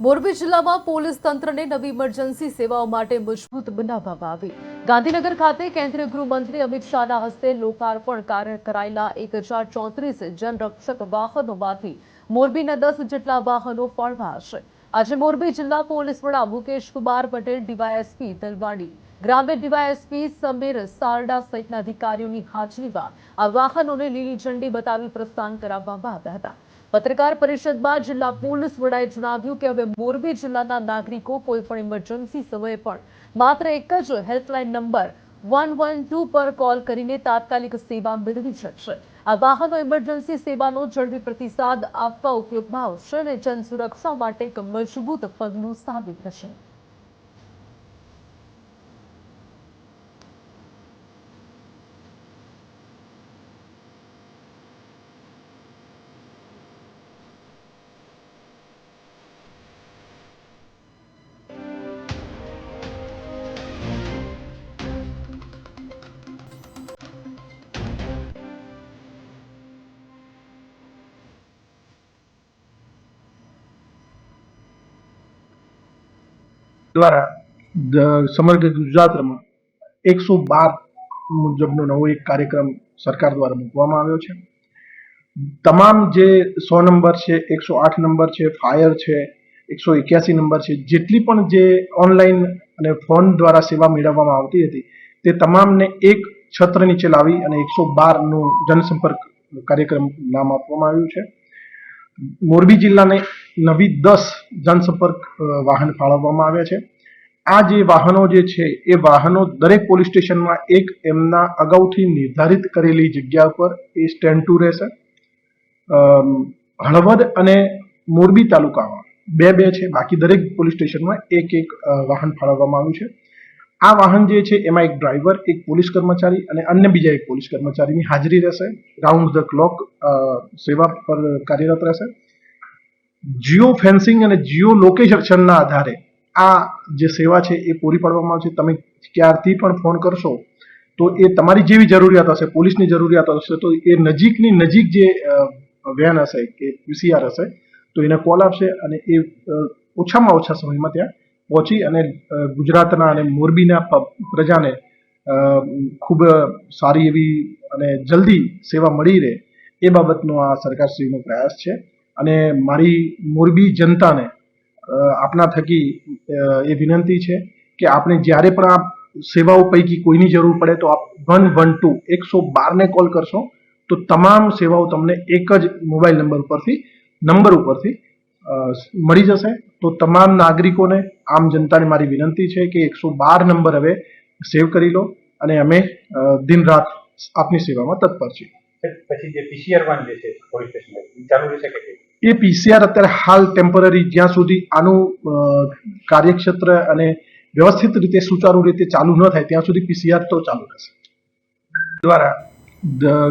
મોરબી જિલ્લામાં પોલીસ તંત્રને નવી ઇમરજન્સી સેવાઓ માટે મજબૂત બનાવવામાં આવી। ગાંધીનગર ખાતે કેન્દ્રીય ગૃહમંત્રી અમિત શાહના હસ્તે લોકાર્પણ કરાયેલા 1034 જનરક્ષક વાહનોમાંથી મોરબીના 10 જેટલા વાહનો ફાળવાયા છે। આજે મોરબી જિલ્લા પોલીસ વડા મુકેશ કુમાર પટેલ, ડીવાયએસપી તલવાડી, ગ્રામ્ય ડીવાયએસપી સમીર સારડા સહિતના અધિકારીઓની હાજરીમાં આ વાહનોને લીલી ઝંડી બતાવી પ્રસ્થાન કરાવવામાં આવ્યા હતા। પત્રકાર પરિષદમાં જિલ્લા પોલીસ વડાએ જણાવ્યું કે હવે મોરબી જિલ્લાના નાગરિકો કોઈપણ ઇમરજન્સી સમયે પણ માત્ર એક જ હેલ્પલાઇન નંબર 112 પર કોલ કરીને તાત્કાલિક સેવા મેળવી શકશે। આ વાહનો ઇમરજન્સી સેવાનો ઝડપી પ્રતિસાદ આપવા ઉપયોગમાં આવશે અને જનસુરક્ષા માટે એક મજબૂત પગલું સાબિત થશે। દ્વારા સમગ્ર ગુજરાતમાં 112 મુજબનો નવો એક કાર્યક્રમ સરકાર દ્વારા મૂકવામાં આવ્યો છે। તમામ જે 100 નંબર છે, 108 નંબર છે, ફાયર છે, 181 નંબર છે, જેટલી પણ જે ઓનલાઈન અને ફોન દ્વારા સેવા મેળવવામાં આવતી હતી તે તમામને એક છત્ર નીચે લાવી અને 112 નું જનસંપર્ક કાર્યક્રમ નામ આપવામાં આવ્યું છે। મોરબી જિલ્લાને નવી 10 જનસંપર્ક વાહન ફાળવવામાં આવ્યા છે। આ જે વાહનો જે છે એ વાહનો દરેક પોલીસ સ્ટેશનમાં એક એમના અગાઉથી નિર્ધારિત કરેલી જગ્યા પર એ સ્ટેન્ડ ટુ રહેશે। હળવદ અને મોરબી તાલુકામાં બે છે, બાકી દરેક પોલીસ સ્ટેશનમાં એક વાહન ફાળવવામાં આવ્યું છે। આ વાહન જે છે એમાં એક ડ્રાઈવર, એક પોલીસ કર્મચારી અને અન્ય બીજા એક પોલીસ કર્મચારીની હાજરી રહેશે। રાઉન્ડ ધ ક્લોક સેવા પર કાર્યરત રહેશે। જીઓ ફેન્સિંગ અને જીઓ લોકેશનના આધારે આ જે સેવા છે એ પૂરી પાડવામાં આવશે। તમે ક્યારથી પણ ફોન કરશો તો એ તમારી જેવી જરૂરિયાત હશે, પોલીસની જરૂરિયાત હશે, તો એ નજીકની નજીક જે વેન હશે કે પીસીઆર હશે તો એને કોલ આપશે અને એ ઓછામાં ઓછા સમયમાં ત્યાં પહોંચી અને ગુજરાતના અને મોરબીના પ્રજાને ખૂબ સારી એવી અને જલ્દી સેવા મળી રહે એ બાબતનો આ સરકારશ્રીનો પ્રયાસ છે। અને મારી મોરબી જનતાને આપના થકી એ વિનંતી છે કે આપણે જ્યારે પણ આ સેવાઓ પૈકી કોઈની જરૂર પડે તો આપ 112 112 ને કોલ કરશો તો તમામ સેવાઓ તમને એક જ મોબાઈલ નંબર ઉપરથી મળી જશે। તો તમામ નાગરિકોને, આમ જનતાને મારી વિનંતી છે કે 112 નંબર હવે સેવ કરી લો અને અમે દિન રાત આપની સેવામાં તત્પર છીએ। પછી જે પીસીઆર વાન જે છે પોલીસ સ્ટેશન ચાલુ રહેશે કે એ પીસીઆર અત્યારે હાલ ટેમ્પરરી જ્યાં સુધી આનું કાર્યક્ષેત્ર અને વ્યવસ્થિત રીતે સુચારુ રીતે ચાલુ ન થાય ત્યાં સુધી પીસીઆર તો ચાલુ રહેશે। દ્વારા